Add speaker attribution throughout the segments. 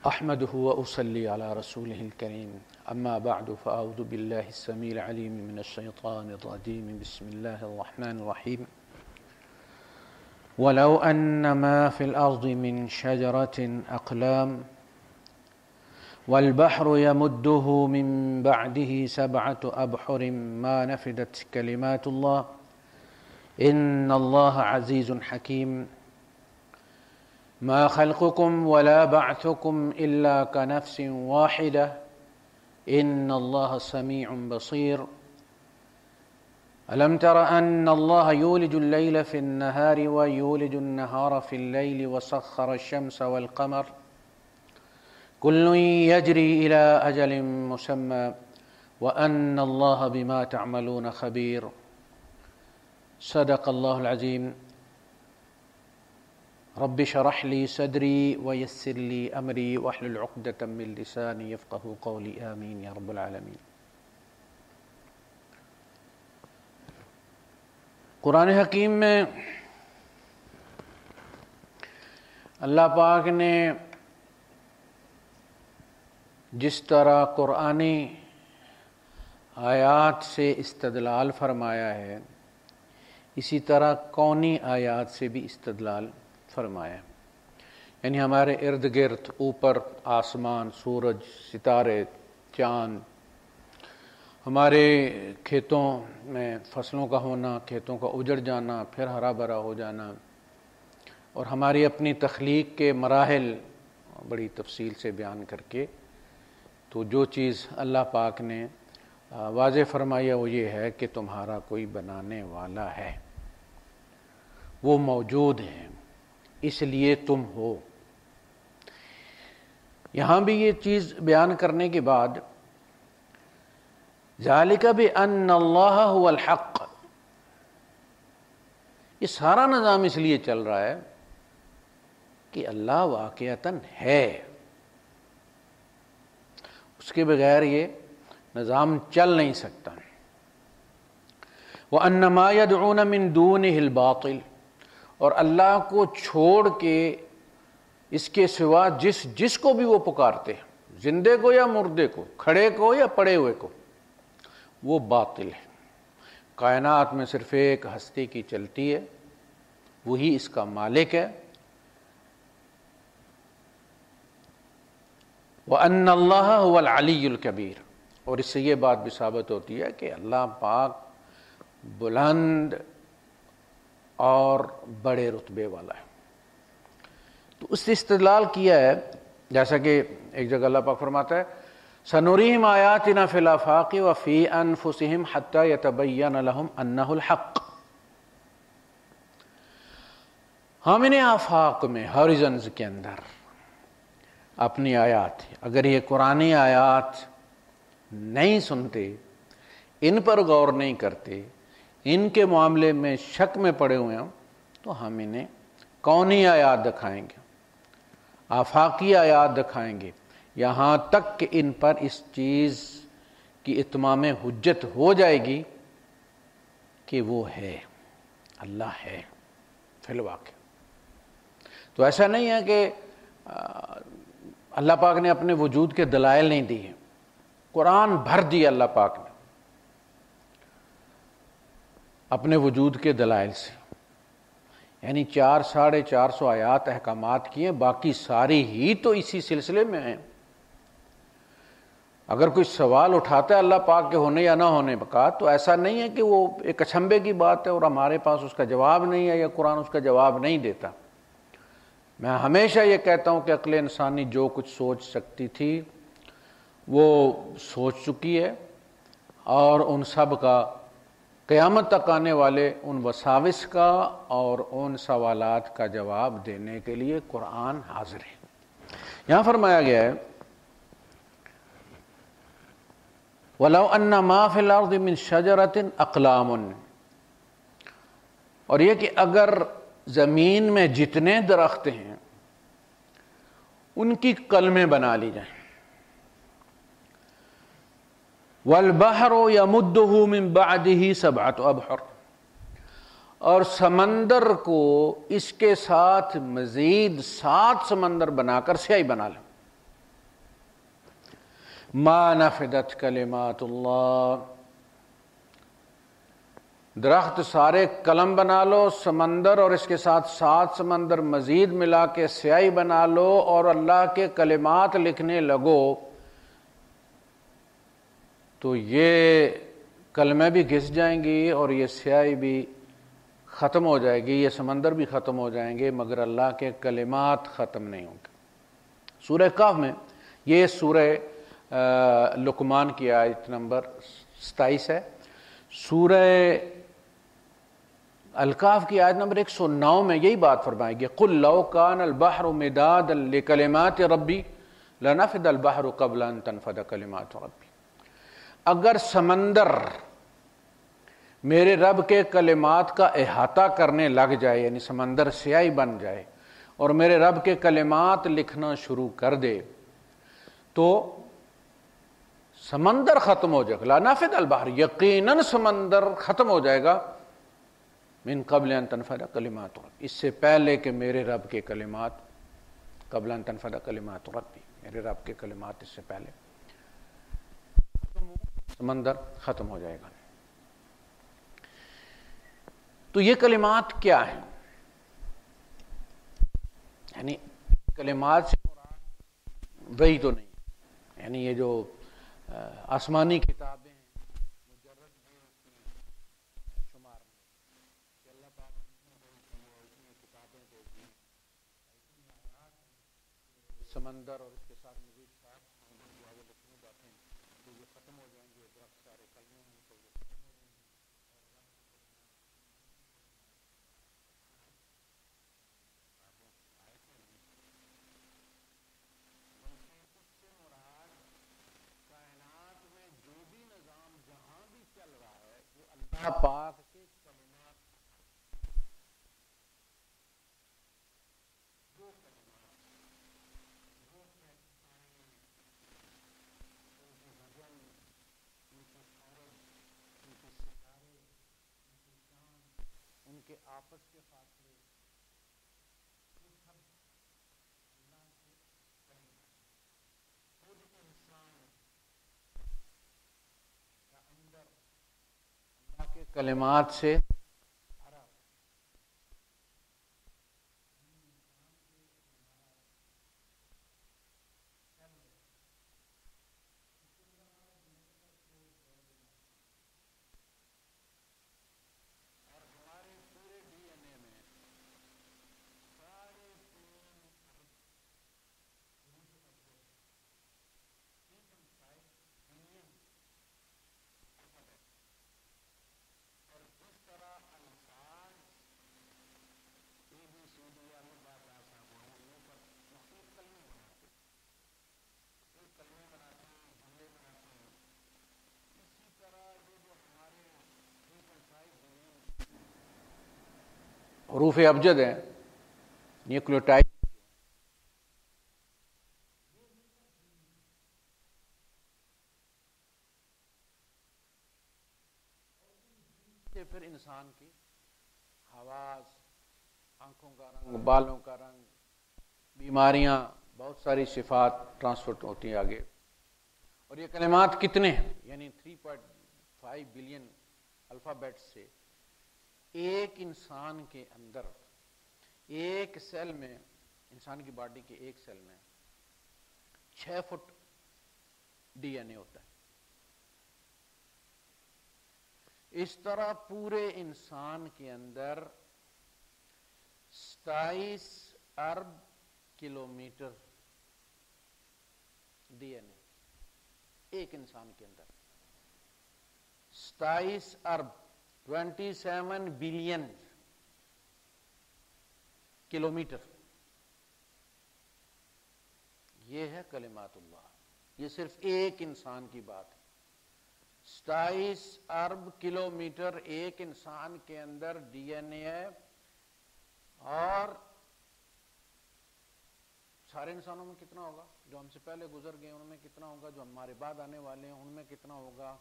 Speaker 1: احمدہ واصلی علی رسولہ الکریم اما بعد فاعوذ باللہ السمیع العلیم من الشیطان الرجیم بسم اللہ الرحمن الرحیم ولو ان ما فی الارض من شجرۃ اقلام والبحر يمده من بعده 7 أبحر ما نفدت كلمات الله إن الله عزيز حكيم ما خلقكم ولا بعثكم إلا كنفس واحدة إن الله سميع بصير ألم تر أن الله يولج الليل في النهار ويولج النهار في الليل وسخر الشمس والقمر كل يجري إلى أجل مسمى وأن الله بما تعملون خبير صدق الله العظيم رب اشرح لي صدري ويسر لي أمري واحلل عقدة من لساني يفقهوا قولي آمين يا رب العالمين۔ قرآن حکیم میں اللہ پاک نے جس طرح قرآنی آیات سے استدلال فرمایا ہے اسی طرح کونی آیات سے بھی استدلال فرمایا، یعنی ہمارے ارد گرد اوپر آسمان، سورج، ستارے، چاند، ہمارے کھیتوں میں فصلوں کا ہونا، کھیتوں کا اجڑ جانا، پھر ہرا بھرا ہو جانا، اور ہماری اپنی تخلیق کے مراحل بڑی تفصیل سے بیان کر کے، تو جو چیز اللہ پاک نے واضح فرمایا وہ یہ ہے کہ تمہارا کوئی بنانے والا ہے، وہ موجود ہے، اس لیے تم ہو۔ یہاں بھی یہ چیز بیان کرنے کے بعد ذالک بأن اللہ هو الحق، یہ سارا نظام اس لیے چل رہا ہے کہ اللہ واقعتاً ہے، اس کے بغیر یہ نظام چل نہیں سکتا۔ وَأَنَّ مَا يَدْعُونَ مِن دُونِهِ الْبَاطِلِ، اور اللہ کو چھوڑ کے اس کے سوا جس کو بھی وہ پکارتے ہیں، زندے کو یا مردے کو، کھڑے کو یا پڑے ہوئے کو، وہ باطل ہے۔ کائنات میں صرف ایک ہستی کی چلتی ہے، وہی اس کا مالک ہے۔ وَأَنَّ اللَّهَ هُوَ الْعَلِيُّ الْكَبِيرُ، اور اس سے یہ بات بھی ثابت ہوتی ہے کہ اللہ پاک بلند اور بڑے رتبے والا ہے۔ تو اس سے استدلال کیا ہے، جیسا کہ ایک جگہ اللہ پاک فرماتا ہے سَنُرِيهِمْ آيَاتِنَا فِي الْآفَاقِ وَفِي أَنفُسِهِمْ حَتَّى يَتَبَيَّنَ لَهُمْ أَنَّهُ الْحَقُّ، ہم انہیں آفاق میں، ہاریزنز کے اندر اپنی آیات، اگر یہ قرآنی آیات نہیں سنتے، ان پر غور نہیں کرتے، ان کے معاملے میں شک میں پڑے ہوئے ہیں، تو ہم انہیں کونی آیات دکھائیں گے، آفاقی آیات دکھائیں گے، یہاں تک کہ ان پر اس چیز کی اتمام حجت ہو جائے گی کہ وہ ہے، اللہ ہے فی الواقع۔ تو ایسا نہیں ہے کہ اللہ پاک نے اپنے وجود کے دلائل نہیں دی ہیں، قرآن بھر دی اللہ پاک نے اپنے وجود کے دلائل سے، یعنی 400-450 آیات احکامات کی ہیں، باقی ساری ہی تو اسی سلسلے میں ہیں۔ اگر کوئی سوال اٹھاتا ہے اللہ پاک کے ہونے یا نہ ہونے کا، تو ایسا نہیں ہے کہ وہ ایک اچھمبے کی بات ہے اور ہمارے پاس اس کا جواب نہیں ہے یا قرآن اس کا جواب نہیں دیتا۔ میں ہمیشہ یہ کہتا ہوں کہ عقل انسانی جو کچھ سوچ سکتی تھی وہ سوچ چکی ہے، اور ان سب کا قیامت تک آنے والے ان وساوس کا اور ان سوالات کا جواب دینے کے لیے قرآن حاضر ہے۔ یہاں فرمایا گیا ہے وَلَوْ أَنَّ مَا فِي الْأَرْضِ مِن شَجَرَةٍ أَقْلَامٌ، اور یہ کہ اگر زمین میں جتنے درخت ہیں ان کی کلمیں بنا لی جائیں، وَالْبَحْرُ يَمُدُّهُ مِن بَعْدِهِ 7 أَبْحُرٍ، اور سمندر کو اس کے ساتھ مزید 7 سمندر بنا کر سیاہی بنا لیں، ما نفدت کلمات اللہ، درخت سارے قلم بنا لو، سمندر اور اس کے ساتھ 7 سمندر مزید ملا کے سیاہی بنا لو اور اللہ کے کلمات لکھنے لگو تو یہ کلمیں بھی گھس جائیں گی اور یہ سیاہی بھی ختم ہو جائے گی، یہ سمندر بھی ختم ہو جائیں گے، مگر اللہ کے کلمات ختم نہیں ہوں گے۔ سورہ کہف میں، یہ سورہ لقمان کی آیت نمبر 27 ہے۔ سورہ الکہف کی آیت نمبر 109 میں یہی بات فرمائے گی، قُلْ لَوْ كَانَ الْبَحْرُ مِدَادًا لِكَلِمَاتِ رَبِّي لَنَفِدَ الْبَحْرُ قَبْلَ أَن تَنفَدَ كَلِمَاتُ رَبِّي، اگر سمندر میرے رب کے کلمات کا احاطہ کرنے لگ جائے، یعنی سمندر سیاہی بن جائے اور میرے رب کے کلمات لکھنا شروع کر دے تو سمندر ختم ہو جائے گا، لا نافد البحر، یقیناً سمندر ختم ہو جائے گا، من قبل ان تنفد کلمات ربی، اس سے پہلے کہ میرے رب کے کلمات، قبل ان تنفد کلمات ربی، میرے رب کے کلمات اس سے پہلے سمندر ختم ہو جائے گا۔ تو یہ کلمات کیا ہیں؟ یعنی کلمات سے مراد وہی تو نہیں، یعنی یہ جو آسمانی کتابیں ہیں مجرد شمار میں کہ اللہ پاک نے کتابیں دے دی، سمندر اور اس کے ساتھ مزید 7 سمندر جو آگے لکھنے جاتے ہیں تو یہ ختم ہو جائیں گے، درخت سارے کلمے ہیں تو یہ ختم ہو جائیں گے۔ اللہ پاک کے کلمات، وہ کلمات، وہ ان کی غزل، ان کی سورج، ان کے ستارے، ان کے چاند، ان کے آپس کے فاصلے، یہ سب اللہ کے کلمات، خود انسان کا اندر اللہ کے کلمات سے بھرا۔ اور ہمارے پورے ڈی این اے میں 3.5 حروف ابجد ہیں، نیوکلیوٹائڈ سے پھر انسان کی حواس، آنکھوں کا رنگ، بالوں کا رنگ، بیماریاں، بہت ساری صفات ٹرانسفر ہوتی ہیں آگے۔ اور یہ کلمات کتنے ہیں؟ یعنی 3.5 بلین الفابیٹ سے ایک انسان کے اندر، ایک سیل میں، انسان کی باڈی کے ایک سیل میں 6 فٹ ڈی این اے ہوتا ہے۔ اس طرح پورے انسان کے اندر 27 ارب کلومیٹر ڈی این اے ایک انسان کے اندر، 27 ارب 27 بلین کلومیٹر، یہ ہے کلمات اللہ۔ یہ صرف ایک انسان کی بات ہے، 27 ارب کلومیٹر ایک انسان کے اندر ڈی این اے ہے، اور سارے انسانوں میں کتنا ہوگا؟ جو ہم سے پہلے گزر گئے ان میں کتنا ہوگا؟ جو ہمارے بعد آنے والے ہیں ان میں کتنا ہوگا؟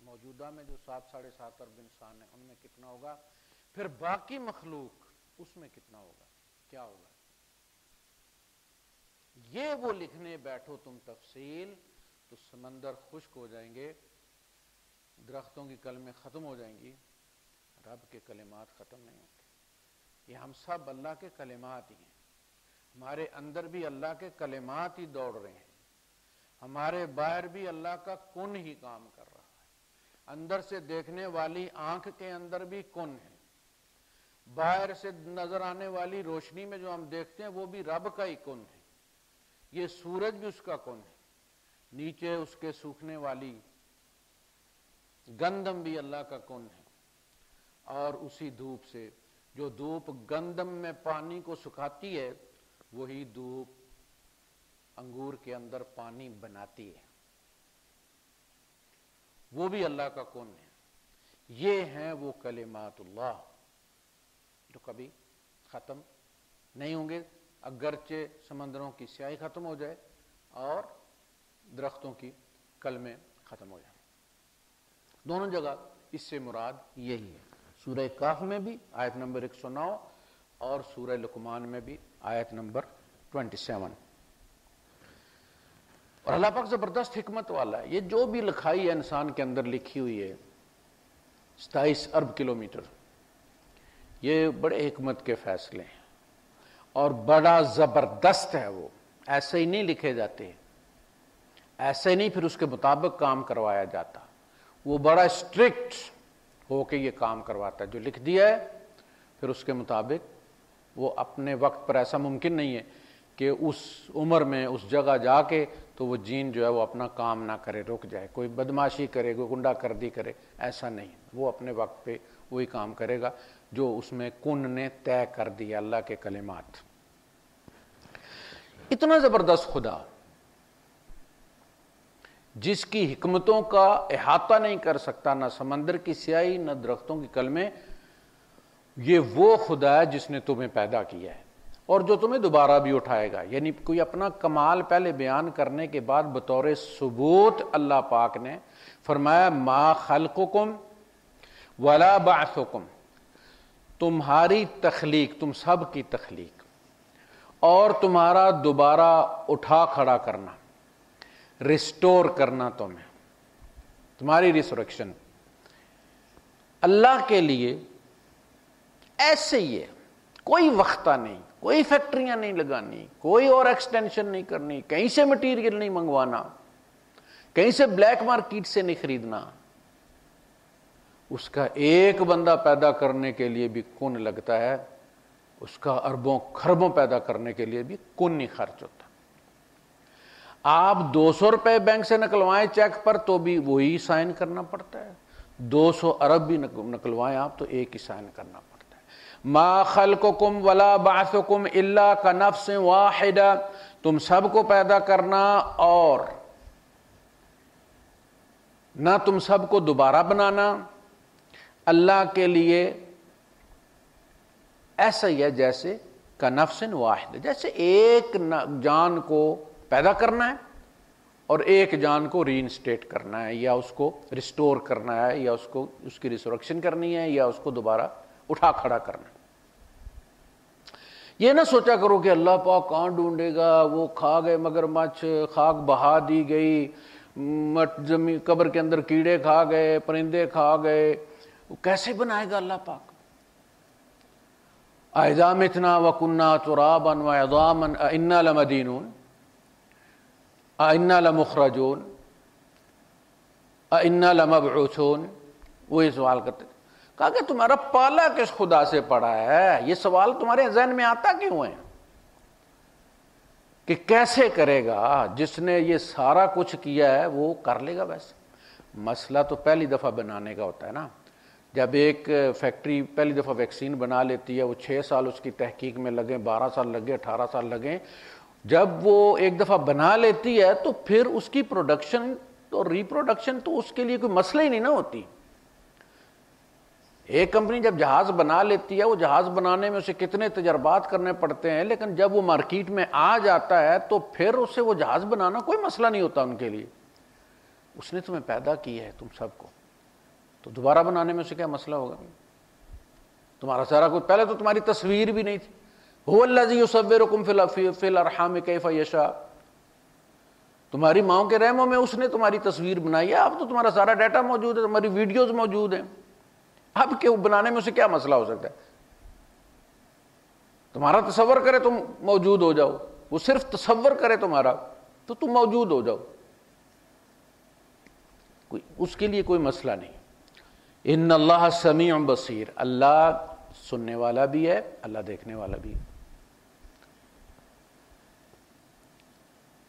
Speaker 1: موجودہ میں جو 7.5 ارب انسان ہیں ان میں کتنا ہوگا؟ پھر باقی مخلوق اس میں کتنا ہوگا؟ کیا ہوگا؟ یہ وہ لکھنے بیٹھو تم تفصیل تو سمندر خشک ہو جائیں گے، درختوں کی کلمیں ختم ہو جائیں گی، رب کے کلمات ختم نہیں ہوں گے۔ یہ ہم سب اللہ کے کلمات ہی ہیں، ہمارے اندر بھی اللہ کے کلمات ہی دوڑ رہے ہیں، ہمارے باہر بھی اللہ کا کن ہی کام کر رہا ہے۔ اندر سے دیکھنے والی آنکھ کے اندر بھی کن ہے، باہر سے نظر آنے والی روشنی میں جو ہم دیکھتے ہیں وہ بھی رب کا ہی کن ہے۔ یہ سورج بھی اس کا کن ہے، نیچے اس کے سوکھنے والی گندم بھی اللہ کا کن ہے، اور اسی دھوپ سے، جو دھوپ گندم میں پانی کو سکھاتی ہے، وہی دھوپ انگور کے اندر پانی بناتی ہے، وہ بھی اللہ کا کن ہے۔ یہ ہیں وہ کلمات اللہ جو کبھی ختم نہیں ہوں گے، اگرچہ سمندروں کی سیاہی ختم ہو جائے اور درختوں کی کلمیں ختم ہو جائیں۔ دونوں جگہ اس سے مراد یہی ہے، سورہ کہف میں بھی آیت نمبر 109 اور سورہ لقمان میں بھی آیت نمبر 27۔ اور اللہ پاک زبردست حکمت والا ہے، یہ جو بھی لکھائی ہے انسان کے اندر لکھی ہوئی ہے 27 ارب کلومیٹر، یہ بڑے حکمت کے فیصلے ہیں اور بڑا زبردست ہے۔ وہ ایسے ہی نہیں لکھے جاتے، ایسے نہیں پھر اس کے مطابق کام کروایا جاتا، وہ بڑا اسٹرکٹ ہو کے یہ کام کرواتا ہے۔ جو لکھ دیا ہے پھر اس کے مطابق وہ اپنے وقت پر، ایسا ممکن نہیں ہے کہ اس عمر میں اس جگہ جا کے تو وہ جین جو ہے وہ اپنا کام نہ کرے، رک جائے، کوئی بدماشی کرے، کوئی گنڈا گردی کرے، ایسا نہیں۔ وہ اپنے وقت پہ وہی کام کرے گا جو اس میں کن نے طے کر دیا، اللہ کے کلمات۔ اتنا زبردست خدا جس کی حکمتوں کا احاطہ نہیں کر سکتا نہ سمندر کی سیاہی نہ درختوں کی کلمیں، یہ وہ خدا ہے جس نے تمہیں پیدا کیا ہے اور جو تمہیں دوبارہ بھی اٹھائے گا۔ یعنی کوئی اپنا کمال پہلے بیان کرنے کے بعد بطور ثبوت اللہ پاک نے فرمایا ما خلقکم ولا بعثکم، تمہاری تخلیق، تم سب کی تخلیق اور تمہارا دوبارہ اٹھا کھڑا کرنا، ریسٹور کرنا، تمہاری ریسورکشن اللہ کے لیے ایسے ہی ہے، کوئی وقتہ نہیں، کوئی فیکٹریاں نہیں لگانی، کوئی اور ایکسٹینشن نہیں کرنی، کہیں سے مٹیریل نہیں منگوانا، کہیں سے بلیک مارکیٹ سے نہیں خریدنا۔ اس کا ایک بندہ پیدا کرنے کے لیے بھی کن لگتا ہے، اس کا اربوں خربوں پیدا کرنے کے لیے بھی کن نہیں خرچ ہوتا۔ آپ 200 روپے بینک سے نکلوائیں چیک پر تو بھی وہی سائن کرنا پڑتا ہے، 200 ارب بھی نکلوائیں آپ تو ایک ہی سائن کرنا پڑتا ہے۔ ما خلقکم ولا بعثکم الا کنفس واحدہ، تم سب کو پیدا کرنا اور نہ تم سب کو دوبارہ بنانا اللہ کے لیے ایسا ہی ہے جیسے کنفس واحد، جیسے ایک جان کو پیدا کرنا ہے اور ایک جان کو ری انسٹیٹ کرنا ہے، یا اس کو ریسٹور کرنا ہے، یا اس کی ریسورکشن کرنی ہے، یا اس کو دوبارہ اٹھا کھڑا کرنا ہے۔ یہ نہ سوچا کرو کہ اللہ پاک کہاں ڈھونڈے گا، وہ کھا گئے مگرمچھ، خاک بہا دی گئی، زمین قبر کے اندر کیڑے کھا گئے، پرندے کھا گئے، وہ کیسے بنائے گا اللہ پاک؟ اذا متنا وکنا ترابا وعظاما انا لمدینون انا لمخرجون انا لمبعوثون۔ وہ یہ سوال کرتے، کہا کہ تمہارا پالا کس خدا سے پڑا ہے؟ یہ سوال تمہارے ذہن میں آتا کیوں ہے کہ کیسے کرے گا؟ جس نے یہ سارا کچھ کیا ہے وہ کر لے گا ویسے۔ مسئلہ تو پہلی دفعہ بنانے کا ہوتا ہے نا، جب ایک فیکٹری پہلی دفعہ ویکسین بنا لیتی ہے، وہ 6 سال اس کی تحقیق میں لگیں، 12 سال لگے، 18 سال لگیں، جب وہ ایک دفعہ بنا لیتی ہے تو پھر اس کی پروڈکشن اور ریپروڈکشن تو اس کے لیے کوئی مسئلہ ہی نہیں نہ ہوتی۔ ایک کمپنی جب جہاز بنا لیتی ہے، وہ جہاز بنانے میں اسے کتنے تجربات کرنے پڑتے ہیں، لیکن جب وہ مارکیٹ میں آ جاتا ہے تو پھر اسے وہ جہاز بنانا کوئی مسئلہ نہیں ہوتا ان کے لیے۔ اس نے تمہیں پیدا کی ہے تم سب کو، تو دوبارہ بنانے میں اسے کیا مسئلہ ہوگا؟ تمہارا سارا کچھ، پہلے تو تمہاری تصویر بھی نہیں تھی۔ هو الذی یصورکم فی الارحام کیف یشاء، تمہاری ماؤں کے رحموں میں اس نے تمہاری تصویر بنائی ہے، اب تو تمہارا سارا ڈیٹا موجود ہے، تمہاری ویڈیوز موجود ہیں، اب کہ بنانے میں اسے کیا مسئلہ ہو سکتا ہے؟ تمہارا تصور کرے تم موجود ہو جاؤ، وہ صرف تصور کرے تمہارا تو تم موجود ہو جاؤ، اس کے لیے کوئی مسئلہ نہیں۔ ان اللہ سمیع بصیر، اللہ سننے والا بھی ہے، اللہ دیکھنے والا بھی ہے۔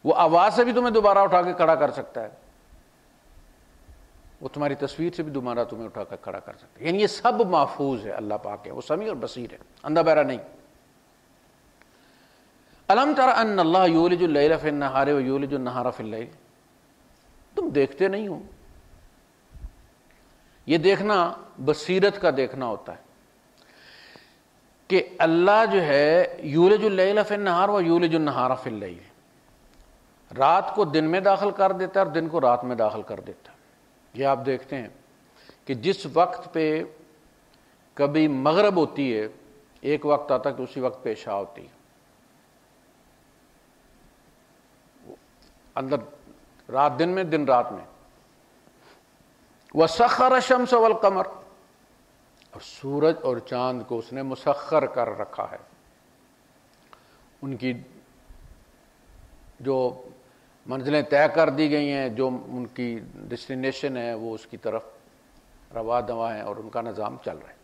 Speaker 1: وہ آواز سے بھی تمہیں دوبارہ اٹھا کے کھڑا کر سکتا ہے، وہ تمہاری تصویر سے بھی دوبارہ تمہیں اٹھا کر کھڑا کر سکتا ہے، یعنی یہ سب محفوظ ہے، اللہ پاک ہے، وہ سمیع اور بصیر ہے، اندھا بہرا نہیں۔ الم تر ان اللہ یولج اللیل فی النہار ویولج النہار فی اللیل، تم دیکھتے نہیں ہو؟ یہ دیکھنا بصیرت کا دیکھنا ہوتا ہے کہ اللہ جو ہے یولج اللیل فی النہار ویولج النہار فی اللیل، رات کو دن میں داخل کر دیتا ہے اور دن کو رات میں داخل کر دیتا ہے۔ یہ آپ دیکھتے ہیں کہ جس وقت پہ کبھی مغرب ہوتی ہے ایک وقت آتا ہے کہ اسی وقت پہ عشاء ہوتی ہے، اندر رات دن میں دن رات میں۔ وَسَخَّرَ الشَّمْسَ وَالْقَمَرَ، اور سورج اور چاند کو اس نے مسخر کر رکھا ہے، ان کی جو منزلیں طے کر دی گئی ہیں، جو ان کی ڈیسٹینیشن ہے وہ اس کی طرف روا دوا ہیں اور ان کا نظام چل رہا ہے۔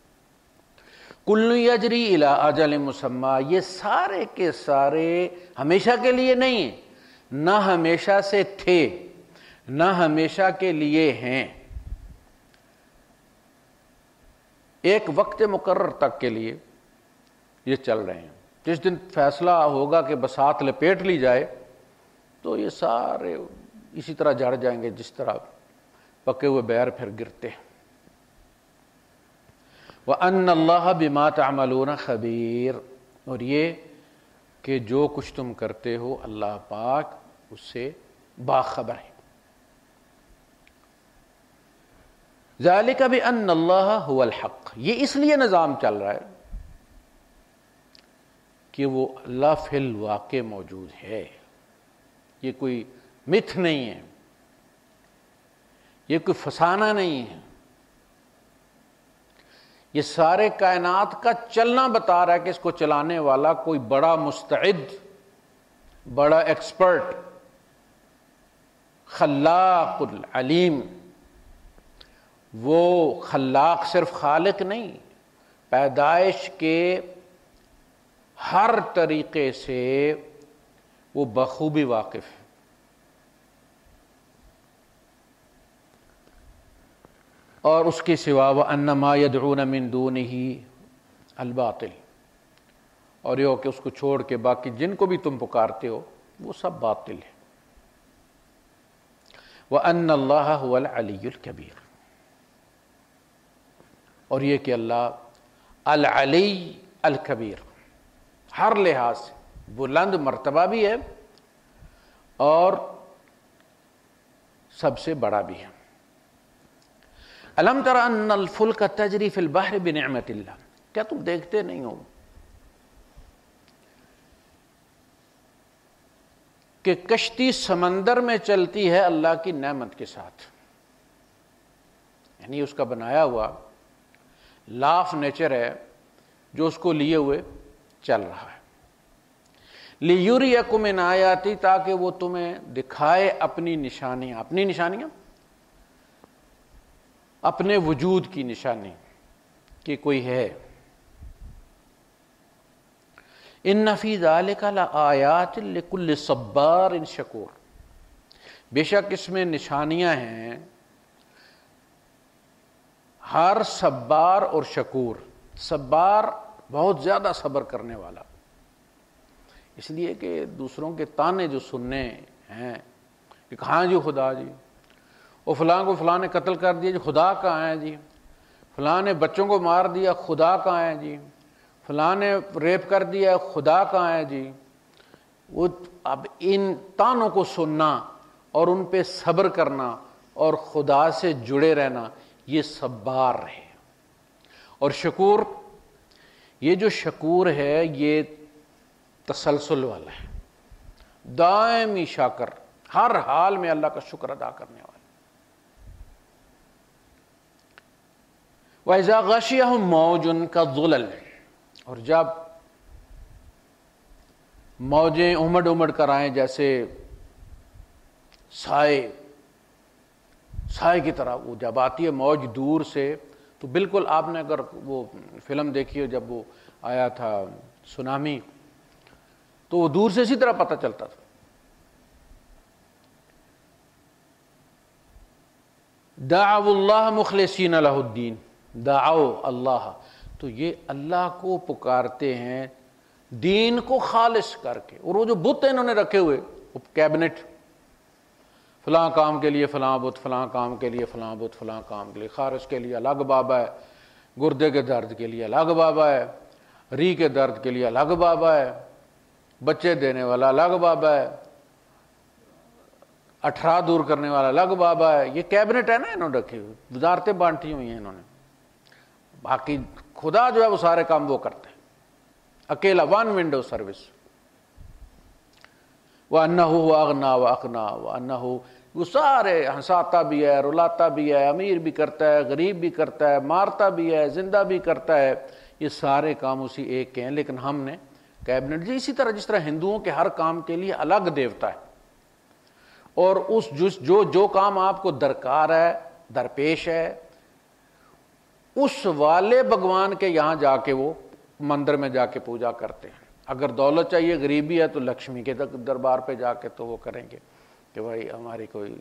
Speaker 1: کل یجری الی اجل مسمی، یہ سارے کے سارے ہمیشہ کے لیے نہیں ہیں، نہ ہمیشہ سے تھے نہ ہمیشہ کے لیے ہیں، ایک وقت مقرر تک کے لیے یہ چل رہے ہیں۔ جس دن فیصلہ ہوگا کہ بساط لپیٹ لی جائے تو یہ سارے اسی طرح جڑ جائیں گے جس طرح پکے ہوئے بیر پھر گرتے ہیں۔ وَأَنَّ اللَّهَ بِمَا تَعْمَلُونَ خَبِيرٌ، اور یہ کہ جو کچھ تم کرتے ہو اللہ پاک اس سے باخبر ہے۔ ذَلِكَ بِأَنَّ اللَّهَ هُوَ الْحَقُّ، یہ اس لیے نظام چل رہا ہے کہ وہ اللہ فی الواقع موجود ہے، یہ کوئی متھ نہیں ہے، یہ کوئی فسانہ نہیں ہے، یہ سارے کائنات کا چلنا بتا رہا ہے کہ اس کو چلانے والا کوئی بڑا مستعد، بڑا ایکسپرٹ، خلاق العلیم۔ وہ خلاق صرف خالق نہیں، پیدائش کے ہر طریقے سے وہ بخوبی واقف ہے۔ اور اس کے سوا وَأَنَّ مَا يَدْعُونَ مِن دُونِهِ الْبَاطِلُ، اور یہ ہو کہ اس کو چھوڑ کے باقی جن کو بھی تم پکارتے ہو وہ سب باطل ہے۔ وَأَنَّ اللَّهَ هُوَ الْعَلِيُّ الْكَبِيرُ، اور یہ کہ اللہ العلی الکبیر، ہر لحاظ سے بلند مرتبہ بھی ہے اور سب سے بڑا بھی ہے۔ الم تر ان الفلک تجری فی البحر بنعمت اللہ، کیا تم دیکھتے نہیں ہو کہ کشتی سمندر میں چلتی ہے اللہ کی نعمت کے ساتھ، یعنی اس کا بنایا ہوا لا آف نیچر ہے جو اس کو لیے ہوئے چل رہا ہے۔ لِيُرِيَكُم مِّنْ آیَاتِهِ، تاکہ وہ تمہیں دکھائے اپنی نشانیاں، اپنی نشانیاں اپنے وجود کی نشانی کہ کوئی ہے۔ إِنَّ فِي ذَلِكَ لَآيَاتٍ لِكُلِّ صَبَّارٍ شَكُورٍ، بے شک اس میں نشانیاں ہیں ہر صبار اور شکور۔ صبار بہت زیادہ صبر کرنے والا، اس لیے کہ دوسروں کے تانے جو سننے ہیں کہ کہاں جی خدا جی، وہ فلاں کو فلاں نے قتل کر دیا جی، خدا کہاں ہے جی، فلاں نے بچوں کو مار دیا، خدا کہاں ہے جی، فلاں نے ریپ کر دیا، خدا کہاں ہے جی، وہ اب ان تانوں کو سننا اور ان پہ صبر کرنا اور خدا سے جڑے رہنا، یہ صبار ہے۔ اور شکور، یہ جو شکور ہے یہ تسلسل والا ہے، دائمی شاکر، ہر حال میں اللہ کا شکر ادا کرنے والے. وَإِذَا غَشِيَهُم مَوْجٌ كَالظُّلَلِ، اور جب موجیں امڑ امڑ کر آئیں جیسے سائے کی طرح، وہ جب آتی ہے موج دور سے تو بالکل آپ نے اگر وہ فلم دیکھی ہو جب وہ آیا تھا سونامی تو وہ دور سے اسی طرح پتہ چلتا تھا. دعوا اللہ مخلصین لہ الدین، دعوا اللہ، تو یہ اللہ کو پکارتے ہیں دین کو خالص کر کے. اور وہ جو بت انہوں نے رکھے ہوئے کیبنٹ، فلاں کام کے لیے فلاں بت، فلاں کام کے لیے فلاں بت، فلاں کام کے لیے، خارش کے لیے الگ بابا ہے، گردے کے درد کے لیے الگ بابا ہے، ری کے درد کے لیے الگ بابا ہے، بچے دینے والا الگ بابا ہے، اٹھرا دور کرنے والا الگ بابا ہے. یہ کیبنٹ ہے نا انہوں نے رکھی ہوئی، وزارتیں بانٹی ہوئی ہیں انہوں نے. باقی خدا جو ہے وہ سارے کام وہ کرتے ہیں اکیلا، ون ونڈو سروس. وَأَنَّهُ وَأَغْنَى وَأَقْنَى وَأَنَّهُ، وہ سارے ہنساتا بھی ہے، رلاتا بھی ہے، امیر بھی کرتا ہے، غریب بھی کرتا ہے، مارتا بھی ہے، زندہ بھی کرتا ہے. یہ سارے کام اسی ایک کے ہیں. لیکن ہم نے کیبنٹ جی اسی طرح جس طرح ہندوؤں کے ہر کام کے لیے الگ دیوتا ہے، اور اس جو کام آپ کو درکار ہے، درپیش ہے، اس والے بھگوان کے یہاں جا کے وہ مندر میں جا کے پوجا کرتے ہیں. اگر دولت چاہیے، غریبی ہے، تو لکشمی کے دربار پہ جا کے تو وہ کریں گے کہ بھائی ہماری کوئی،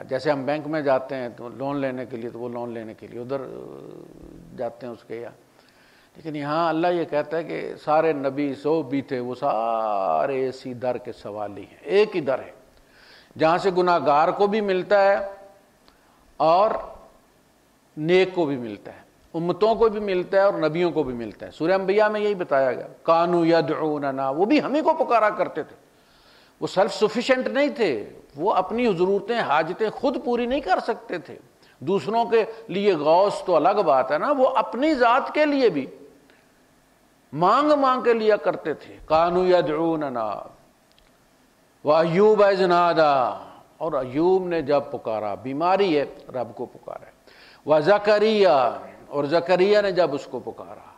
Speaker 1: جیسے ہم بینک میں جاتے ہیں تو لون لینے کے لیے، تو وہ لون لینے کے لیے ادھر جاتے ہیں اس کے یہاں. لیکن یہاں اللہ یہ کہتا ہے کہ سارے نبی سو بھی تھے، وہ سارے اسی در کے سوالی ہیں. ایک ہی در ہے جہاں سے گناہ گار کو بھی ملتا ہے اور نیک کو بھی ملتا ہے، امتوں کو بھی ملتا ہے اور نبیوں کو بھی ملتا ہے. سورہ انبیاء میں یہی بتایا گیا، کانوا یدعوننا، وہ بھی ہمیں کو پکارا کرتے تھے. وہ سیلف سفیشینٹ نہیں تھے، وہ اپنی ضرورتیں حاجتیں خود پوری نہیں کر سکتے تھے. دوسروں کے لیے غوث تو الگ بات ہے نا، وہ اپنی ذات کے لیے بھی مانگ مانگ کے لیا کرتے تھے. کانوا یدعوننا وَأَيُّوبَ إِذْ نَادَىٰ، اور ایوب نے جب پکارا، بیماری ہے رب کو پکارا. وَزَكَرِيَّا، اور زکریا نے جب اس کو پکارا،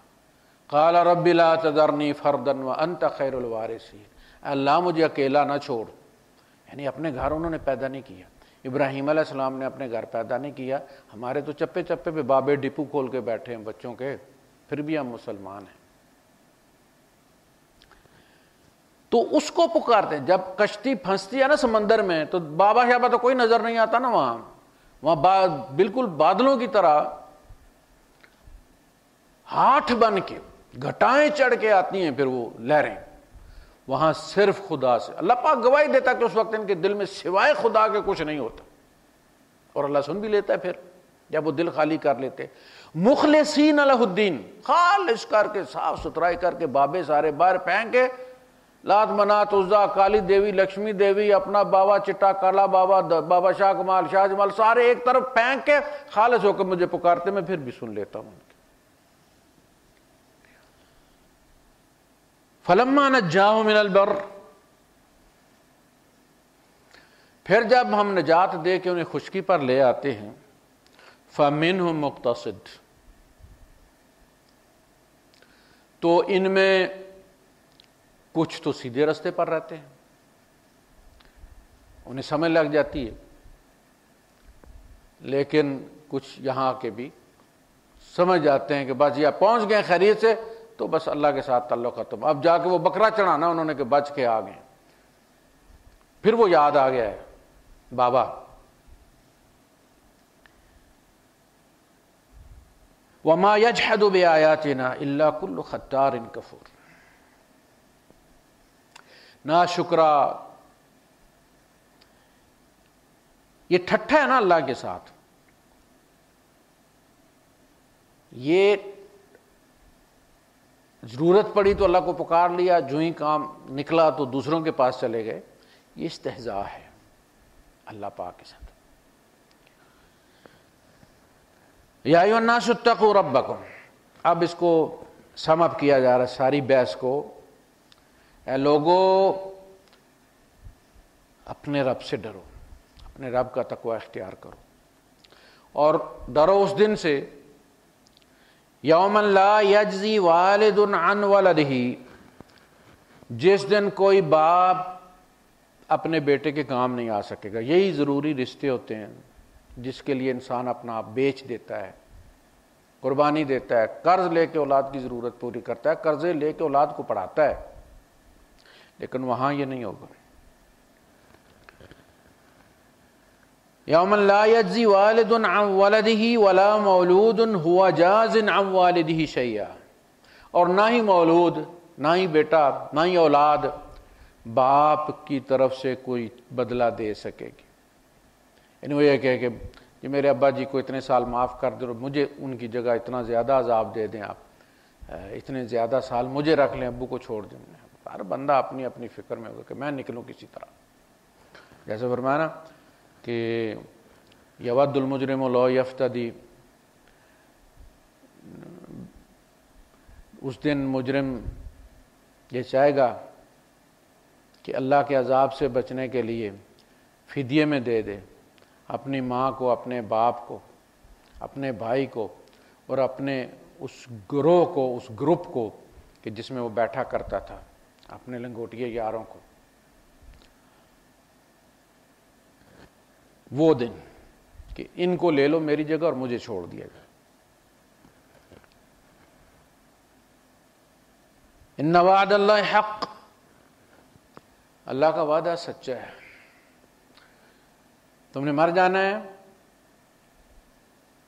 Speaker 1: قَالَ رَبِّ لَا تَذَرْنِي فَرْدًا وَأَنْتَ خَيْرُ الْوَارِثِينَ، اللہ مجھے اکیلا نہ چھوڑ. یعنی اپنے گھر انہوں نے پیدا نہیں کیا. ابراہیم علیہ السلام نے اپنے گھر پیدا نہیں کیا. ہمارے تو چپے چپے پہ بابے ڈپو کھول کے بیٹھے ہیں بچوں کے، پھر بھی ہم مسلمان ہیں. تو اس کو پکارتے ہیں. جب کشتی پھنستی ہے نا سمندر میں، تو بابا شابا تو کوئی نظر نہیں آتا نا وہاں بالکل بادلوں کی طرح ہاتھ بن کے گھٹائیں چڑھ کے آتی ہیں پھر وہ لہریں. وہاں صرف خدا سے، اللہ پاک گواہی دیتا کہ اس وقت ان کے دل میں سوائے خدا کے کچھ نہیں ہوتا، اور اللہ سن بھی لیتا ہے پھر جب وہ دل خالی کر لیتے. مخلصین لہ الدین، خالص کر کے، صاف ستھرائی کر کے، بابے سارے باہر پھینک کے، لات منات عزا، کالی دیوی، لکشمی دیوی، اپنا بابا چٹا کالا بابا، بابا شاہ کمال، شاہ جمال، سارے ایک طرف پھینک کے خالص ہو کے مجھے پکارتے، میں پھر بھی سن لیتا ہوں. فلما نجاہم من البر، پھر جب ہم نجات دے کے انہیں خشکی پر لے آتے ہیں، فمنہم مقتصد، تو ان میں کچھ تو سیدھے رستے پر رہتے ہیں، انہیں سمجھ لگ جاتی ہے، لیکن کچھ یہاں کے بھی سمجھ جاتے ہیں کہ بس یہ پہنچ گئے خیریت سے تو بس اللہ کے ساتھ تعلق ختم. اب جا کے وہ بکرا چڑھانا انہوں نے کہ بچ کے آ گئے، پھر وہ یاد آ گیا ہے بابا. وَمَا يَجْحَدُ بِآيَاتِنَا إِلَّا كُلُّ خَتَّارٍ كَفُورٍ، ناشکرا، یہ ٹھٹھا ہے نا اللہ کے ساتھ. یہ ضرورت پڑی تو اللہ کو پکار لیا، جو ہی کام نکلا تو دوسروں کے پاس چلے گئے. یہ استہزاء ہے اللہ پاک کے ساتھ. یا ایھا الناس اتقوا ربکم، اب اس کو سم اپ کیا جا رہا ہے ساری بحث کو. اے لوگو، اپنے رب سے ڈرو، اپنے رب کا تقوی اختیار کرو، اور ڈرو اس دن سے یوم لا یجزی والد عن ولدہ، جس دن کوئی باپ اپنے بیٹے کے کام نہیں آ سکے گا۔ یہی ضروری رشتے ہوتے ہیں جس کے لیے انسان اپنا آپ بیچ دیتا ہے، قربانی دیتا ہے، قرض لے کے اولاد کی ضرورت پوری کرتا ہے، قرضے لے کے اولاد کو پڑھاتا ہے، لیکن وہاں یہ نہیں ہوگا۔ یوم لا یجزی والد عن ولدہ ولا مولود هو جاز عن والدہ شیئا، اور نہ ہی مولود، نہ ہی بیٹا، نہ ہی اولاد باپ کی طرف سے کوئی بدلہ دے سکے گی۔ یعنی وہ یہ کہے کہ جی میرے ابا جی کو اتنے سال معاف کر دو، مجھے ان کی جگہ اتنا زیادہ عذاب دے دیں آپ، اتنے زیادہ سال مجھے رکھ لیں، ابو کو چھوڑ دیں۔ ہر بندہ اپنی اپنی فکر میں ہوگا کہ میں نکلوں کسی طرح۔ جیسے فرمایا نا کہ یود المجرم لو یفتدی، اس دن مجرم یہ چاہے گا کہ اللہ کے عذاب سے بچنے کے لیے فدیے میں دے دے اپنی ماں کو، اپنے باپ کو، اپنے بھائی کو، اور اپنے اس گروہ کو، اس گروپ کو کہ جس میں وہ بیٹھا کرتا تھا، اپنے لنگوٹیے یاروں کو۔ وہ دن کہ ان کو لے لو میری جگہ اور مجھے چھوڑ دیا جائے۔ ان وعد اللہ حق، اللہ کا وعدہ سچا ہے۔ تم نے مر جانا ہے،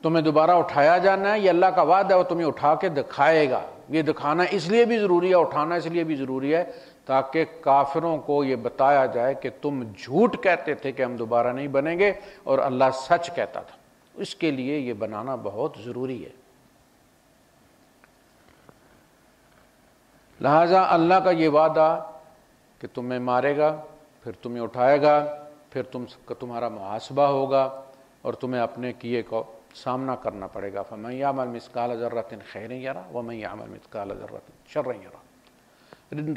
Speaker 1: تمہیں دوبارہ اٹھایا جانا ہے، یہ اللہ کا وعدہ ہے، وہ تمہیں اٹھا کے دکھائے گا۔ یہ دکھانا اس لیے بھی ضروری ہے، اٹھانا اس لیے بھی ضروری ہے تاکہ کافروں کو یہ بتایا جائے کہ تم جھوٹ کہتے تھے کہ ہم دوبارہ نہیں بنیں گے، اور اللہ سچ کہتا تھا۔ اس کے لیے یہ بنانا بہت ضروری ہے۔ لہذا اللہ کا یہ وعدہ کہ تمہیں مارے گا، پھر تمہیں اٹھائے گا، پھر تمہارا محاسبہ ہوگا، اور تمہیں اپنے کیے کو سامنا کرنا پڑے گا۔ فَمَن يَعْمَلْ مِثْقَالَ ذَرَّةٍ خَيْرًا يَرَهُ وَمَن يَعْمَلْ مِثْقَالَ ذَرَّةٍ شَرًّا يَرَهُ۔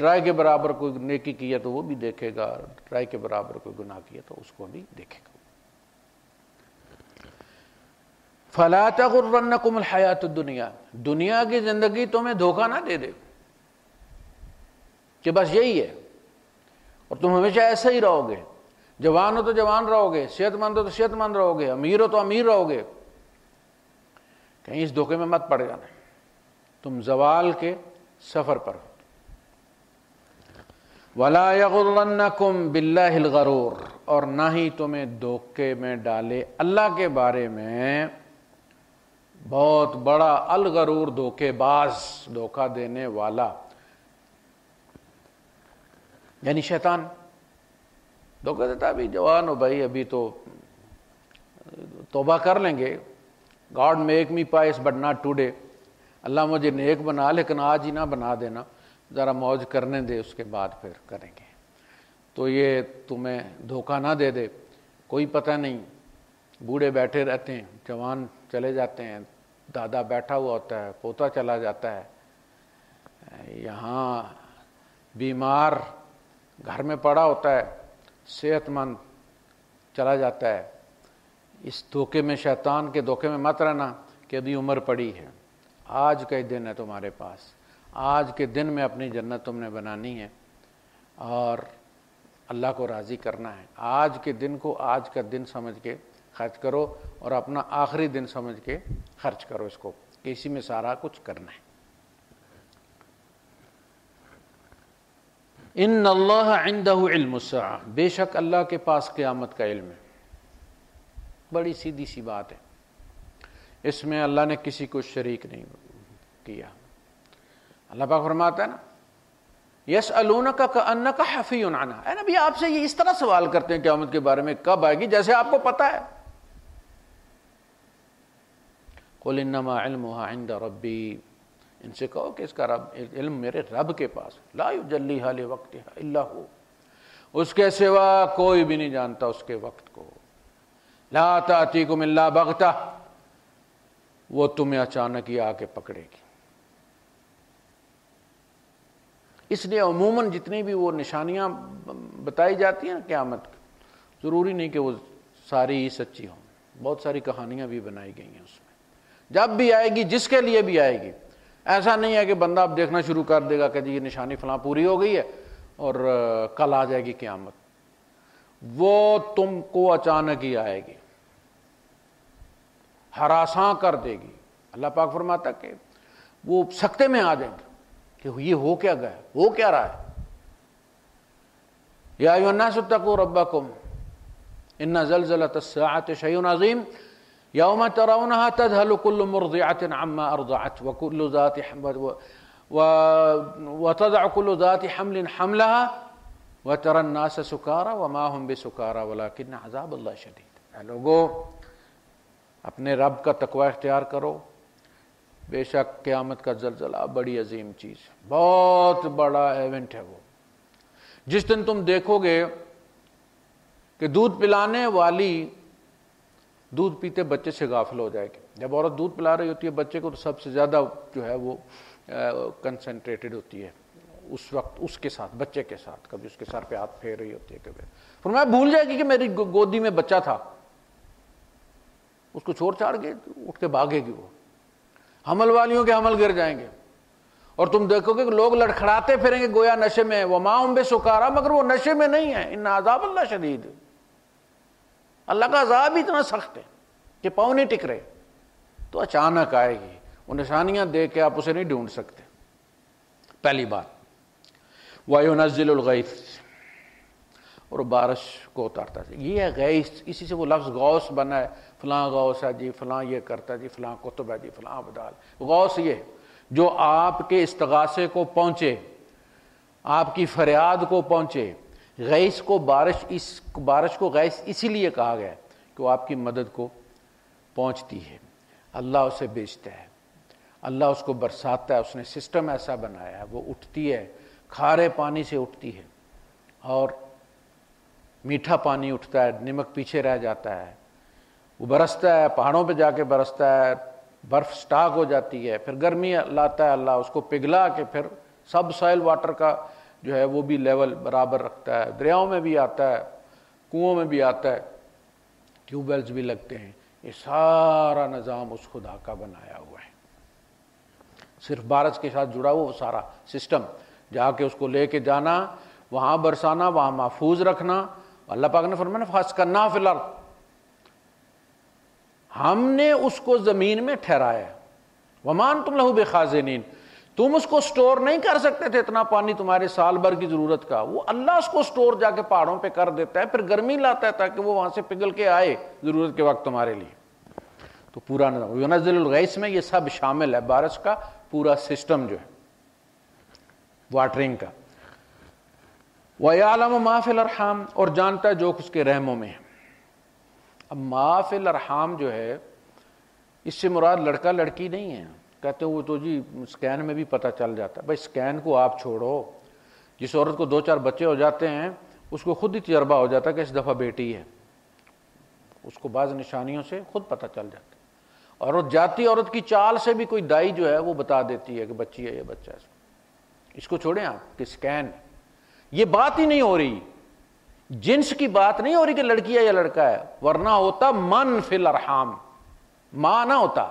Speaker 1: رائے کے برابر کوئی نیکی کیا تو وہ بھی دیکھے گا، رائے کے برابر کوئی گناہ کیا تو اس کو بھی دیکھے گا۔ فَلَا تَغُرَّنَّكُمُ الْحَيَاةُ الدُّنْيَا، دنیا کی زندگی تمہیں دھوکہ نہ دے دے کہ بس یہی ہے اور تم ہمیشہ ایسا ہی رہو گے، جوان ہو تو جوان رہو گے، صحت مند ہو تو صحت مند رہو گے، امیر ہو تو امیر رہو گے۔ کہیں اس دھوکے میں مت پڑ جانا، تم زوال کے سفر پر ہو۔ وَلَا يَغُرَّنَّكُمْ بِاللَّهِ الْغَرُورُ، اور نہ ہی تمہیں دھوکے میں ڈالے اللہ کے بارے میں بہت بڑا الغرور، دھوکے باز، دھوکہ دینے والا، یعنی شیطان دھوکہ دیتا ہے۔ ابھی جوان ہو بھائی، ابھی تو توبہ کر لیں گے، God make me pious but not today, اللہ مجھے نیک بنا لیکن آج ہی نہ بنا دینا، ذرا موج کرنے دے، اس کے بعد پھر کریں گے۔ تو یہ تمہیں دھوکہ نہ دے دے۔ کوئی پتہ نہیں، بوڑھے بیٹھے رہتے ہیں، جوان چلے جاتے ہیں، دادا بیٹھا ہوا ہوتا ہے، پوتا چلا جاتا ہے، یہاں بیمار گھر میں پڑا ہوتا ہے، صحت مند چلا جاتا ہے۔ اس دھوکے میں، شیطان کے دھوکے میں مت رہنا کہ ابھی عمر پڑی ہے۔ آج کا ہی دن ہے تمہارے پاس، آج کے دن میں اپنی جنت تم نے بنانی ہے اور اللہ کو راضی کرنا ہے۔ آج کے دن کو آج کا دن سمجھ کے خرچ کرو، اور اپنا آخری دن سمجھ کے خرچ کرو اس کو، کہ اسی میں سارا کچھ کرنا ہے۔ ان اللہ عندہ علم الساعہ، بے شک اللہ کے پاس قیامت کا علم ہے۔ بڑی سیدھی سی بات ہے، اس میں اللہ نے کسی کو شریک نہیں کیا۔ اللہ پاک فرماتا ہے نا، یسألونک کأنک حفی عنہا، اے نبی آپ سے یہ اس طرح سوال کرتے ہیں قیامت کے بارے میں کب آئے گی جیسے آپ کو پتہ ہے۔ قل انما علمها عند ربی، ان سے کہو کہ اس کا علم میرے رب کے پاس، لا یجلیھا لوقتھا الا ہو، اس کے سوا کوئی بھی نہیں جانتا اس کے وقت کو۔ لا تأتیکم الا بغتہ، وہ تمہیں اچانک ہی آ کے پکڑے گی۔ اس لیے عموماً جتنی بھی وہ نشانیاں بتائی جاتی ہیں قیامت کی، ضروری نہیں کہ وہ ساری ہی سچی ہوں، بہت ساری کہانیاں بھی بنائی گئی ہیں اس میں. جب بھی آئے گی، جس کے لیے بھی آئے گی، ایسا نہیں ہے کہ بندہ اب دیکھنا شروع کر دے گا کہ جی یہ نشانی فلاں پوری ہو گئی ہے اور کل آ جائے گی قیامت. وہ تم کو اچانک ہی آئے گی، ہراساں کر دے گی. اللہ پاک فرماتا کہ وہ سکتے میں آ جائیں گے کہ یہ ہو کیا گیا، ہو کیا رہا ہے. یا ایھا الناس اتقوا ربکم ان زلزلۃ الساعۃ شیء عظیم یوم ترونها تذهل كل مرضعة عما ارضعت وتضع كل ذات حمل حملها وترى الناس سکارى وما هم بسکارى ولكن عذاب اللہ شدید. اے لوگو اپنے رب کا تقوی اختیار کرو، بے شک قیامت کا زلزلہ بڑی عظیم چیز ہے، بہت بڑا ایونٹ ہے. وہ جس دن تم دیکھو گے کہ دودھ پلانے والی دودھ پیتے بچے سے غافل ہو جائے گی. جب عورت دودھ پلا رہی ہوتی ہے بچے کو تو سب سے زیادہ جو ہے وہ کنسنٹریٹڈ ہوتی ہے اس وقت اس کے ساتھ، بچے کے ساتھ. کبھی اس کے سر پہ ہاتھ پھیر رہی ہوتی ہے، کبھی فرمایا بھول جائے گی کہ میری گودی میں بچہ تھا. اس کو چھوڑ چھاڑ کے اٹھ کے بھاگے گی. وہ حمل والیوں کے حمل گر جائیں گے اور تم دیکھو گے کہ لوگ لڑکھڑاتے پھریں گے گویا نشے میں. وما هم بسکارى، مگر وہ نشے میں نہیں ہے. ان عذاب اللہ شدید، اللہ کا عذاب اتنا سخت ہے کہ پاؤں نہیں ٹک رہے. تو اچانک آئے گی، وہ نشانیاں دیکھ کے آپ اسے نہیں ڈھونڈ سکتے. پہلی بات وَيُنَزِّلُ الْغَيْثَ، اور بارش کو اتارتا ہے. یہ ہے غیث، اسی سے وہ لفظ غوث بنا ہے. فلاں غوث ہے جی، فلاں یہ کرتا ہے جی، فلاں کتب ہے جی، فلاں ابدال. غوث یہ جو آپ کے استغاثے کو پہنچے، آپ کی فریاد کو پہنچے. غیث کو بارش کو غیث اسی لیے کہا گیا کہ وہ آپ کی مدد کو پہنچتی ہے. اللہ اسے بھیجتا ہے، اللہ اس کو برساتا ہے. اس نے سسٹم ایسا بنایا ہے، وہ اٹھتی ہے، کھارے پانی سے اٹھتی ہے اور میٹھا پانی اٹھتا ہے، نمک پیچھے رہ جاتا ہے. وہ برستا ہے، پہاڑوں پہ جا کے برستا ہے، برف سٹاک ہو جاتی ہے، پھر گرمی لاتا ہے اللہ، اس کو پگھلا کے پھر سب سوائل واٹر کا جو ہے وہ بھی لیول برابر رکھتا ہے. دریاؤں میں بھی آتا ہے، کنوؤں میں بھی آتا ہے، ٹیوب ویلز بھی لگتے ہیں. یہ سارا نظام اس خدا کا بنایا ہوا ہے. صرف بارش کے ساتھ جڑا ہوا وہ سارا سسٹم، جا کے اس کو لے کے جانا، وہاں برسانا، وہاں محفوظ رکھنا. اللہ پاک نے فرمایا فَأَسْكَنَّاهُ فِي الْأَرْضِ، ہم نے اس کو زمین میں ٹھہرایا. وَمَا أَنْتُمْ لَهُ بِخَازِنِينَ، تم اس کو سٹور نہیں کر سکتے تھے اتنا پانی تمہارے سال بھر کی ضرورت کا. وہ اللہ اس کو سٹور جا کے پہاڑوں پہ کر دیتا ہے، پھر گرمی لاتا ہے تاکہ وہ وہاں سے پگھل کے آئے ضرورت کے وقت تمہارے لیے. تو پورا نظام يُنَزِّلُ الْغَيْث میں یہ سب شامل ہے، بارش کا پورا سسٹم جو ہے واٹرنگ کا. وَيَعْلَمُ مَا فِي الْأَرْحَامِ، اور جانتا ہے جو اس کے رحموں میں ہے. اب ما فی الارحام جو ہے اس سے مراد لڑکا لڑکی نہیں ہے. کہتے ہیں وہ تو جی اسکین میں بھی پتہ چل جاتا ہے. بھائی اسکین کو آپ چھوڑو، جس عورت کو 2-4 بچے ہو جاتے ہیں اس کو خود ہی تجربہ ہو جاتا ہے کہ اس دفعہ بیٹی ہے، اس کو بعض نشانیوں سے خود پتہ چل جاتا ہے. اور جاتی عورت کی چال سے بھی کوئی دائی جو ہے وہ بتا دیتی ہے کہ بچی ہے یا بچہ ہے. اس کو چھوڑیں آپ کہ اسکین، یہ بات ہی نہیں ہو رہی، جنس کی بات نہیں ہو رہی کہ لڑکی ہے یا لڑکا ہے، ورنہ ہوتا من فی الارحام، ماں نہ ہوتا.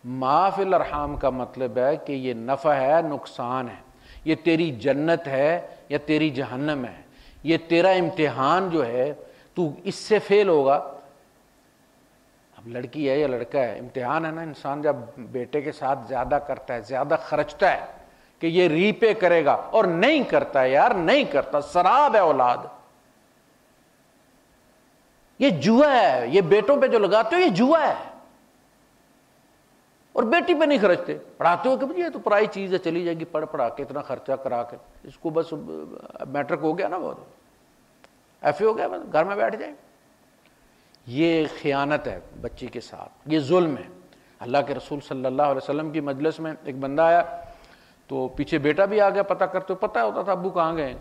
Speaker 1: ما فی الارحام کا مطلب ہے کہ یہ نفع ہے، نقصان ہے، یہ تیری جنت ہے یا تیری جہنم ہے، یہ تیرا امتحان جو ہے تو اس سے فیل ہوگا. اب لڑکی ہے یا لڑکا ہے، امتحان ہے نا. انسان جب بیٹے کے ساتھ زیادہ کرتا ہے، زیادہ خرچتا ہے کہ یہ ری پے کرے گا اور نہیں کرتا ہے، یار نہیں کرتا، سراب ہے اولاد. یہ جوا ہے، یہ بیٹوں پہ جو لگاتے ہو یہ جوا ہے. اور بیٹی پہ نہیں خرچتے، پڑھاتے ہو کہ یہ تو پرائی چیز ہے، چلی جائے گی، پڑھا کے اتنا خرچہ کرا کے اس کو بس میٹرک ہو گیا نا، بہت ایف اے ہو گیا، بس گھر میں بیٹھ جائے. یہ خیانت ہے بچی کے ساتھ، یہ ظلم ہے. اللہ کے رسول صلی اللہ علیہ وسلم کی مجلس میں ایک بندہ آیا تو پیچھے بیٹا بھی آ گیا، پتہ کرتے ہو، پتہ ہوتا تھا ابو کہاں گئے،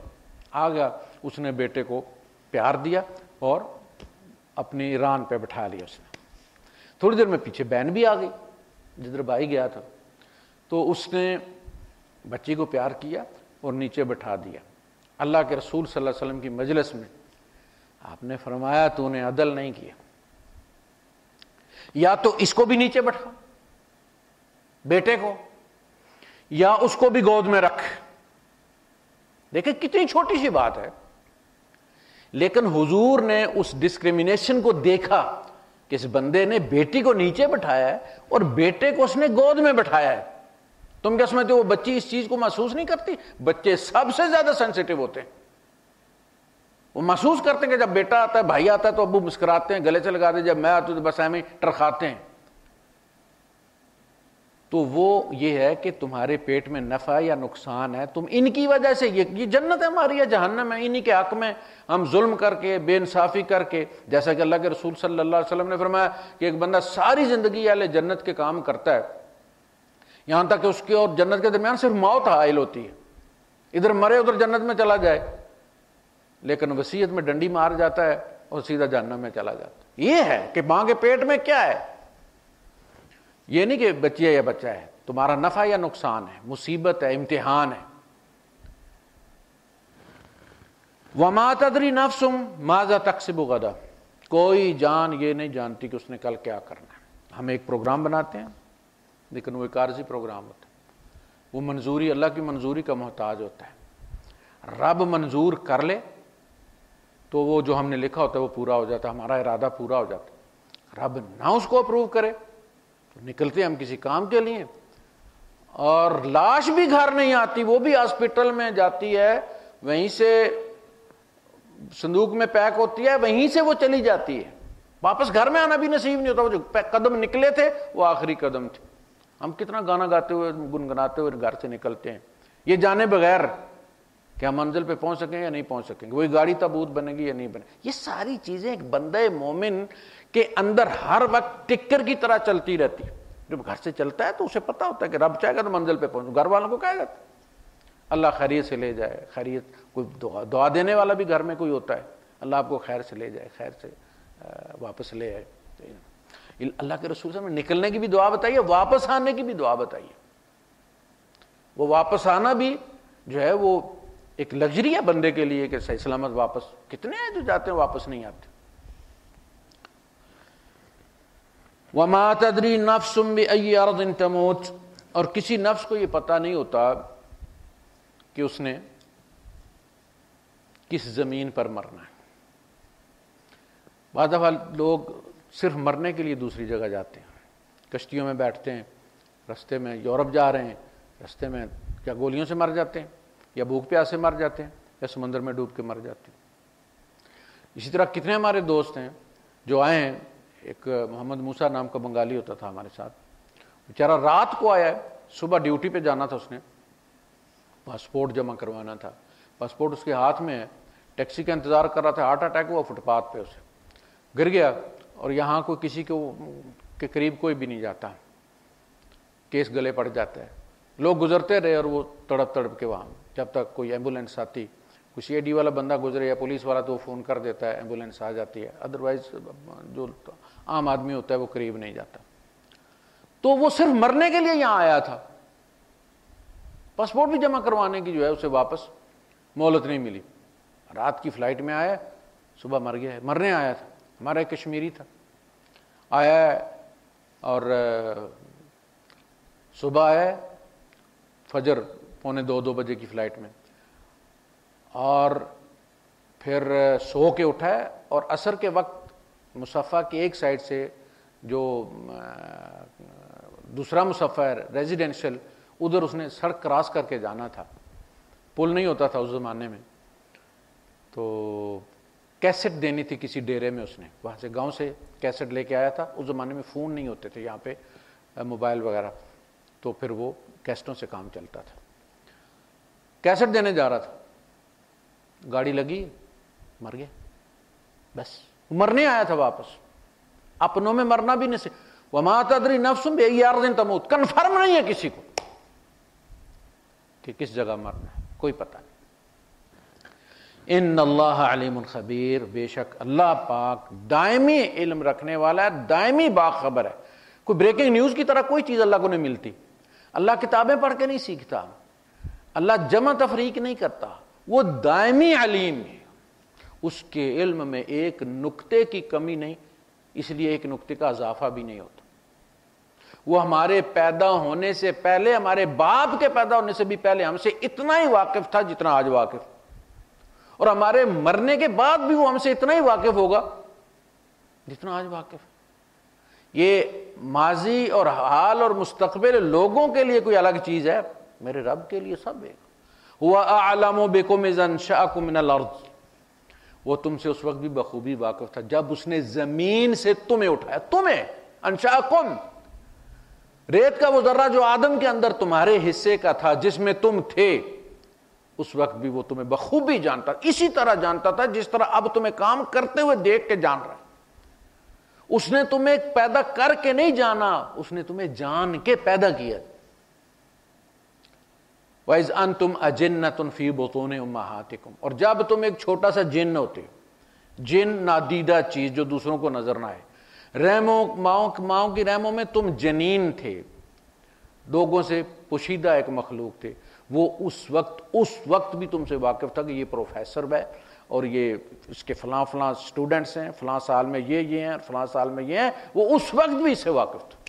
Speaker 1: آ گیا. اس نے بیٹے کو پیار دیا اور اپنی ران پہ بٹھا لیا. اس نے تھوڑی دیر میں پیچھے بہن بھی آ گئی جدھر بھائی گیا تھا، تو اس نے بچی کو پیار کیا اور نیچے بٹھا دیا. اللہ کے رسول صلی اللہ علیہ وسلم کی مجلس میں آپ نے فرمایا تو نے عدل نہیں کیا، یا تو اس کو بھی نیچے بٹھا بیٹے کو، یا اس کو بھی گود میں رکھ۔ دیکھیں کتنی چھوٹی سی بات ہے، لیکن حضور نے اس ڈسکریمنیشن کو دیکھا کہ اس بندے نے بیٹی کو نیچے بٹھایا ہے اور بیٹے کو اس نے گود میں بٹھایا ہے۔ تم کیا سمجھتے ہو وہ بچی اس چیز کو محسوس نہیں کرتی؟ بچے سب سے زیادہ سینسیٹیو ہوتے ہیں، وہ محسوس کرتے ہیں کہ جب بیٹا آتا ہے، بھائی آتا ہے تو ابو مسکراتے ہیں، گلے سے لگاتے ہیں، جب میں آتا ہوں تو بس ایویں ٹرخاتے ہیں۔ تو وہ یہ ہے کہ تمہارے پیٹ میں نفع یا نقصان ہے، تم ان کی وجہ سے، یہ جنت ہے ہماری یا جہنم ہے، انہی کے حق میں ہم ظلم کر کے، بے انصافی کر کے، جیسا کہ اللہ کے رسول صلی اللہ علیہ وسلم نے فرمایا کہ ایک بندہ ساری زندگی اہل جنت کے کام کرتا ہے، یہاں تک کہ اس کے اور جنت کے درمیان صرف موت حائل ہوتی ہے، ادھر مرے ادھر جنت میں چلا جائے، لیکن وصیت میں ڈنڈی مار جاتا ہے اور سیدھا جہنم میں چلا جاتا ہے۔ یہ ہے کہ ماں کے پیٹ میں کیا ہے، یہ نہیں کہ بچی ہے یا بچہ ہے، تمہارا نفع یا نقصان ہے، مصیبت ہے، امتحان ہے۔ وَمَا تَدْرِي نَفْسٌ مَاذَا تَكْسِبُ غَدًا، کوئی جان یہ نہیں جانتی کہ اس نے کل کیا کرنا ہے۔ ہم ایک پروگرام بناتے ہیں لیکن وہ ایک عارضی پروگرام ہوتا ہے، وہ منظوری اللہ کی منظوری کا محتاج ہوتا ہے۔ رب منظور کر لے تو وہ جو ہم نے لکھا ہوتا ہے وہ پورا ہو جاتا ہے، ہمارا ارادہ پورا ہو جاتا ہے۔ رب نہ اس کو اپروو کرے تو نکلتے ہم کسی کام کے لیے، اور لاش بھی گھر نہیں آتی، وہ بھی ہاسپٹل میں جاتی ہے، وہیں سے صندوق میں پیک ہوتی ہے، وہیں سے وہ چلی جاتی ہے، واپس گھر میں آنا بھی نصیب نہیں ہوتا۔ وہ جو قدم نکلے تھے وہ آخری قدم تھے۔ ہم کتنا گانا گاتے ہوئے گنگناتے ہوئے گھر سے نکلتے ہیں، یہ جانے بغیر کہ ہم منزل پہ پہنچ سکیں یا نہیں پہنچ سکیں گے، وہی گاڑی تابوت بنے گی یا نہیں بنے گی۔ یہ ساری چیزیں ایک بندہ مومن کے اندر ہر وقت ٹکر کی طرح چلتی رہتی ہے۔ جب گھر سے چلتا ہے تو اسے پتا ہوتا ہے کہ رب چاہے گا تو منزل پہ پہنچوں، گھر والوں کو کہے گا اللہ خیریت سے لے جائے، خیریت، کوئی دعا دینے والا بھی گھر میں کوئی ہوتا ہے، اللہ آپ کو خیر سے لے جائے، خیر سے واپس لے آئے۔ اللہ کے رسول صلی اللہ علیہ وسلم نے نکلنے کی بھی دعا بتائی ہے، واپس آنے کی بھی دعا بتائی ہے۔ وہ واپس آنا بھی جو ہے وہ ایک لگژری ہے بندے کے لیے کہ صحیح سلامت واپس، کتنے ہیں جو جاتے ہیں واپس نہیں آتے۔ وَمَا تَدْرِي نَفْسٌ بِأَيِّ أَرْضٍ تَمُوتُ، اور کسی نفس کو یہ پتہ نہیں ہوتا کہ اس نے کس زمین پر مرنا ہے۔ بعض دفعہ لوگ صرف مرنے کے لیے دوسری جگہ جاتے ہیں، کشتیوں میں بیٹھتے ہیں، رستے میں یورپ جا رہے ہیں، رستے میں کیا گولیوں سے مر جاتے ہیں، یا بھوک پیاس سے مر جاتے ہیں، یا سمندر میں ڈوب کے مر جاتے ہیں۔ اسی طرح کتنے ہمارے دوست ہیں جو آئے ہیں، ایک محمد موسیٰ نام کا بنگالی ہوتا تھا ہمارے ساتھ، بیچارہ رات کو آیا ہے، صبح ڈیوٹی پہ جانا تھا، اس نے پاسپورٹ جمع کروانا تھا، پاسپورٹ اس کے ہاتھ میں ہے، ٹیکسی کا انتظار کر رہا تھا، ہارٹ اٹیک ہوا فٹ پاتھ پہ، اسے گر گیا، اور یہاں کوئی کسی کے قریب کوئی بھی نہیں جاتا، کیس گلے پڑ جاتا ہے، لوگ گزرتے رہے اور وہ تڑپ تڑپ کے وہاں، جب تک کوئی ایمبولینس آتی، کوئی سی آئی ڈی والا بندہ گزرے یا پولیس والا تو وہ فون کر دیتا ہے، ایمبولینس آ جاتی ہے، ادروائز جو عام آدمی ہوتا ہے وہ قریب نہیں جاتا۔ تو وہ صرف مرنے کے لیے یہاں آیا تھا، پاسپورٹ بھی جمع کروانے کی جو ہے اسے واپس مہلت نہیں ملی، رات کی فلائٹ میں آیا، صبح مر گیا ہے، مرنے آیا تھا، ہمارا ایک کشمیری تھا، آیا ہے اور صبح آیا فجر 1:45 بجے کی فلائٹ میں، اور پھر سو کے اٹھا ہے، اور عصر کے وقت مصفہ کی ایک سائڈ سے جو دوسرا مصفہ ہے ریزیڈینشل، ادھر اس نے سڑک کراس کر کے جانا تھا، پل نہیں ہوتا تھا اس زمانے میں، تو کیسٹ دینی تھی کسی ڈیرے میں، اس نے وہاں سے گاؤں سے کیسٹ لے کے آیا تھا، اس زمانے میں فون نہیں ہوتے تھے یہاں پہ، موبائل وغیرہ، تو پھر وہ کیسٹوں سے کام چلتا تھا، کیسٹ دینے جا رہا تھا، گاڑی لگی، مر گیا، بس مرنے آیا تھا واپس، اپنوں میں مرنا بھی نہیں۔ وَمَا تَدْرِي نَفْسٌ بِأَيِّ أَرْضٍ تَمُوتُ، کنفرم نہیں ہے کسی کو کہ کس جگہ مرنا ہے، کوئی پتہ نہیں۔ ان اللہ علیم خبیر، بے شک اللہ پاک دائمی علم رکھنے والا ہے، دائمی باخبر ہے۔ کوئی بریکنگ نیوز کی طرح کوئی چیز اللہ کو نہیں ملتی، اللہ کتابیں پڑھ کے نہیں سیکھتا، اللہ جمع تفریق نہیں کرتا، وہ دائمی علیم ہے، اس کے علم میں ایک نقطے کی کمی نہیں، اس لیے ایک نقطے کا اضافہ بھی نہیں ہوتا۔ وہ ہمارے پیدا ہونے سے پہلے، ہمارے باپ کے پیدا ہونے سے بھی پہلے ہم سے اتنا ہی واقف تھا جتنا آج واقف، اور ہمارے مرنے کے بعد بھی وہ ہم سے اتنا ہی واقف ہوگا جتنا آج واقف ہے۔ یہ ماضی اور حال اور مستقبل لوگوں کے لیے کوئی الگ چیز ہے، میرے رب کے لیے سب ایک۔ هو اعلم بكم اذ انشأكم من الارض، وہ تم سے اس وقت بھی بخوبی واقف تھا جب اس نے زمین سے تمہیں اٹھایا، تمہیں انشأکم، ریت کا وہ ذرہ جو آدم کے اندر تمہارے حصے کا تھا جس میں تم تھے، اس وقت بھی وہ تمہیں بخوبی جانتا، اسی طرح جانتا تھا جس طرح اب تمہیں کام کرتے ہوئے دیکھ کے جان رہا ہے۔ اس نے تمہیں پیدا کر کے نہیں جانا، اس نے تمہیں جان کے پیدا کیا۔ وَإِذْ أَنْتُمْ أَجِنَّةٌ فِي بُطُونِ أُمَّهَاتِكُمْ، اور جب تم ایک چھوٹا سا جن ہوتے، جن نادیدہ چیز جو دوسروں کو نظر نہ آئے، ماؤں کی رحموں میں تم جنین تھے، لوگوں سے پوشیدہ ایک مخلوق تھے، وہ اس وقت بھی تم سے واقف تھا کہ یہ پروفیسر ہے اور یہ اس کے فلاں سٹوڈنٹس ہیں، فلاں سال میں یہ ہیں، فلاں سال میں یہ ہیں، وہ اس وقت بھی اس سے واقف تھا۔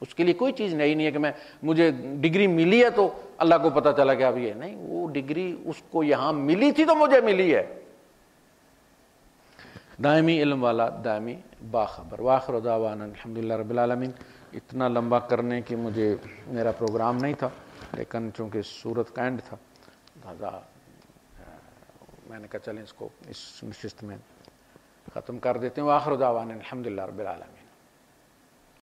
Speaker 1: اس کے لیے کوئی چیز نہیں ہے کہ مجھے ڈگری ملی ہے تو اللہ کو پتہ چلا کہ اب یہ نہیں، وہ ڈگری اس کو یہاں ملی تھی تو مجھے ملی ہے۔ دائمی علم والا، دائمی باخبر۔ وآخر دعوانا الحمدللہ رب العالمین۔ اتنا لمبا کرنے کی میرا پروگرام نہیں تھا، لیکن چونکہ سورت کا اینڈ تھا لہذا میں نے کہا چلیں اس کو اس نشست میں ختم کر دیتے ہیں۔ وآخر دعوانا الحمدللہ رب العالمین۔